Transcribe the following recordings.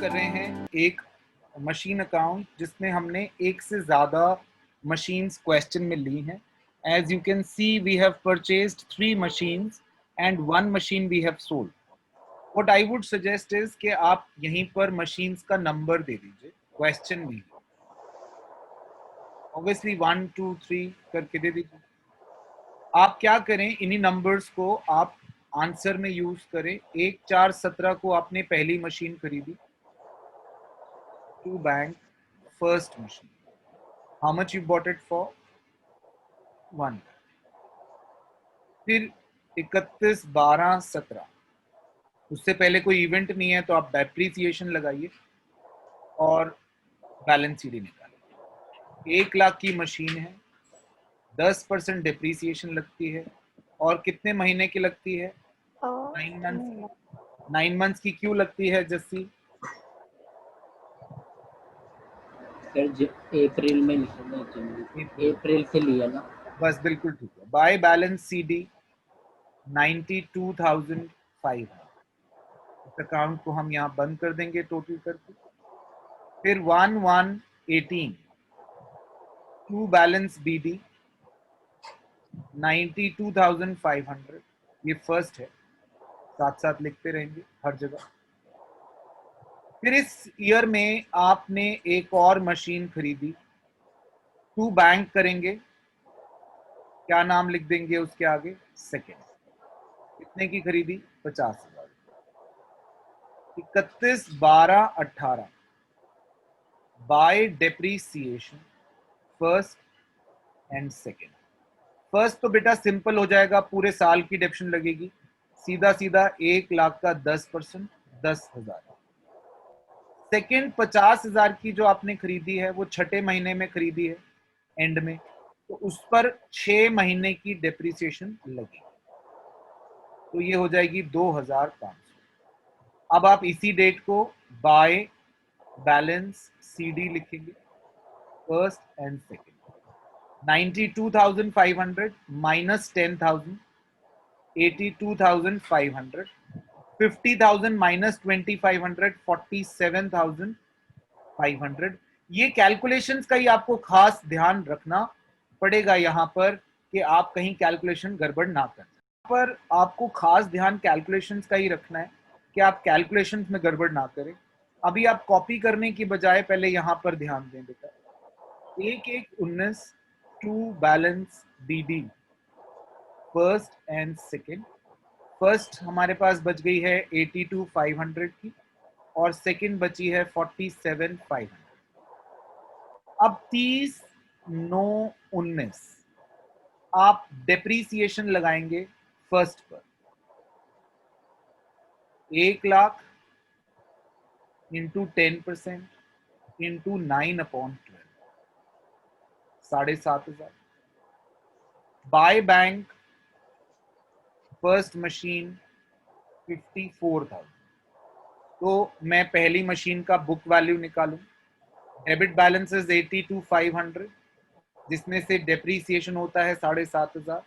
कर रहे हैं एक मशीन अकाउंट जिसमें हमने एक से ज़्यादा मशीन्स क्वेश्चन में ली हैं. As you can see, we have purchased 3 machines and 1 machine we have sold. What I would suggest is कि आप यहीं पर machines का नंबर दे दीजिए क्वेश्चन में. Obviously 1, 2, 3 करके दे दीजिए. आप क्या करें, इन्हीं नंबर्स को आप आंसर में यूज करें. 1, 4, 17 को आपने पहली मशीन खरीदी. To bank first machine. How much you bought it for? 1. फिर 31, 12, 17. उससे पहले कोई इवेंट नहीं है तो आप डेप्रीसिएशन लगाइए और बैलेंस शीट निकालिए. 1 लाख की मशीन है, 10% डेप्रीसिएशन लगती है और कितने महीने की लगती है? 9 मंथ्स. 9 मंथ्स की क्यों लगती है जस्सी? अप्रैल में निकलना चाहिए. अप्रैल से लिया ना. बस बिल्कुल ठीक है. By balance CD 92,500. इस अकाउंट को हम यहाँ बंद कर देंगे टोटल करके. फिर 1/1/18 टू बैलेंस बीडी 92,500. ये फर्स्ट है, साथ साथ लिखते रहेंगे हर जगह. फिर इस ईयर में आपने एक और मशीन खरीदी. टू बैंक करेंगे, क्या नाम लिख देंगे उसके आगे? सेकेंड. कितने की खरीदी? 50,000. 31, 12, 18 by depreciation first and second. First तो बेटा सिंपल हो जाएगा, पूरे साल की डेप्शन लगेगी. सीधा सीधा 1 लाख का 10%, 10,000. सेकेंड 50,000 की जो आपने खरीदी है वो छठे महीने में खरीदी है एंड में, तो उस पर 6 महीने की डेप्रीसिएशन लगेगी, तो ये हो जाएगी 2,500. अब आप इसी डेट को बाय बैलेंस सीडी लिखेंगे first and second. 92,500 minus 10,000 82,500. 50,000 minus 2,500 47,500. ये कैलकुलेशंस का ही आपको खास ध्यान रखना पड़ेगा यहाँ पर कि आप कहीं कैलकुलेशन गड़बड़ ना करें. पर आपको खास ध्यान कैलकुलेशंस का ही रखना है कि आप कैलकुलेशंस में गड़बड़ ना करें. अभी आप कॉपी करने की बजाय पहले यहाँ पर ध्यान दें बेटा. 1/1/19 to balance BD first and second. First हमारे पास बच गई है 82,500 की और सेकेंड बची है 47,500. अब 30/9/19 आप डेप्रीसिएशन लगाएंगे फर्स्ट पर. 1 lakh into 10% into 9/12 7,500. By bank first machine 54,000. तो मैं पहली मशीन का बुक वैल्यू निकालूं. डेबिट बैलेंस इज 82,500 जिसमें से डेप्रीसिएशन होता है 7,500,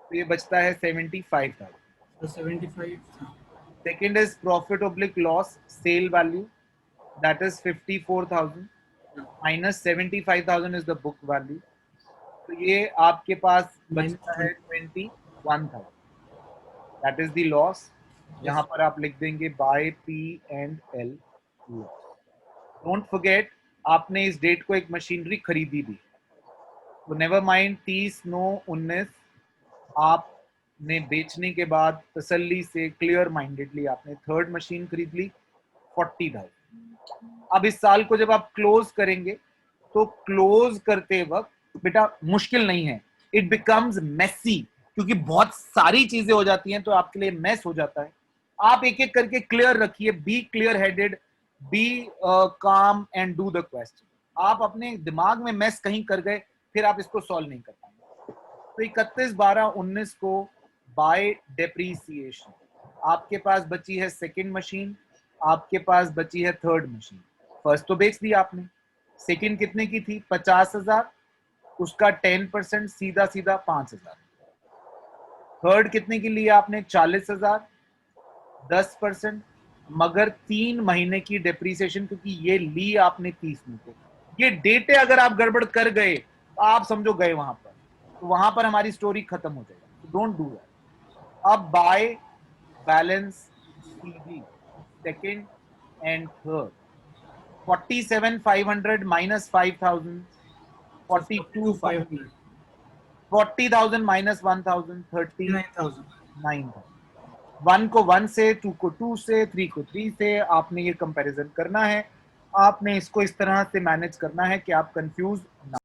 तो ये बचता है 75,000. तो 75. Second is profit oblique loss sale value, that is 54,000 minus 75,000 is the book value, तो ये आपके पास बचता है 21,000. That is the loss. यहाँ पर आप लिख देंगे bye P&L loss. Don't forget आपने इस डेट को एक मशीनरी खरीदी भी, तो नेवर माइंड 30/9/19 आपने बेचने के बाद तसल्ली से क्लियर माइंडेडली आपने थर्ड मशीन खरीद ली 40,000. अब इस साल को जब आप क्लोज करेंगे तो क्लोज करते वक्त बेटा मुश्किल नहीं है, इट बिकम्स मेसी, क्योंकि बहुत सारी चीजें हो जाती हैं तो आपके लिए मेस हो जाता है. आप एक एक करके क्लियर रखिए. बी क्लियर हेडेड, बी काम एंड डू द क्वेश्चन. आप अपने दिमाग में मेस कहीं कर गए फिर आप इसको सॉल्व नहीं कर पाएंगे. तो 31/12/19 को बाय डेप्रीसिएशन आपके पास बची है सेकेंड मशीन, आपके पास बची है थर्ड मशीन. फर्स्ट तो बेच दी आपने. सेकेंड कितने की थी? 50,000. उसका 10% सीधा सीधा 5,000. थर्ड कितने की लिया आपने? 40,000. 10% मगर 3 महीने की डेप्रीसिएशन, क्योंकि ये ली आपने 30 में को, ये डेटे अगर आप गड़बड़ कर गए तो आप समझो गए वहां पर, तो वहां पर हमारी स्टोरी खत्म हो जाएगी। Don't do that. अब बाय बैलेंस सीधी second and third, 47,500 minus 5,000, 42,500, 40,000 minus 1,000, 39,000। 1 को 1 से, 2 को 2 से, 3 को 3 से आपने ये कंपैरिजन करना है। आपने इसको इस तरह से मैनेज करना है कि आप कंफ्यूज ना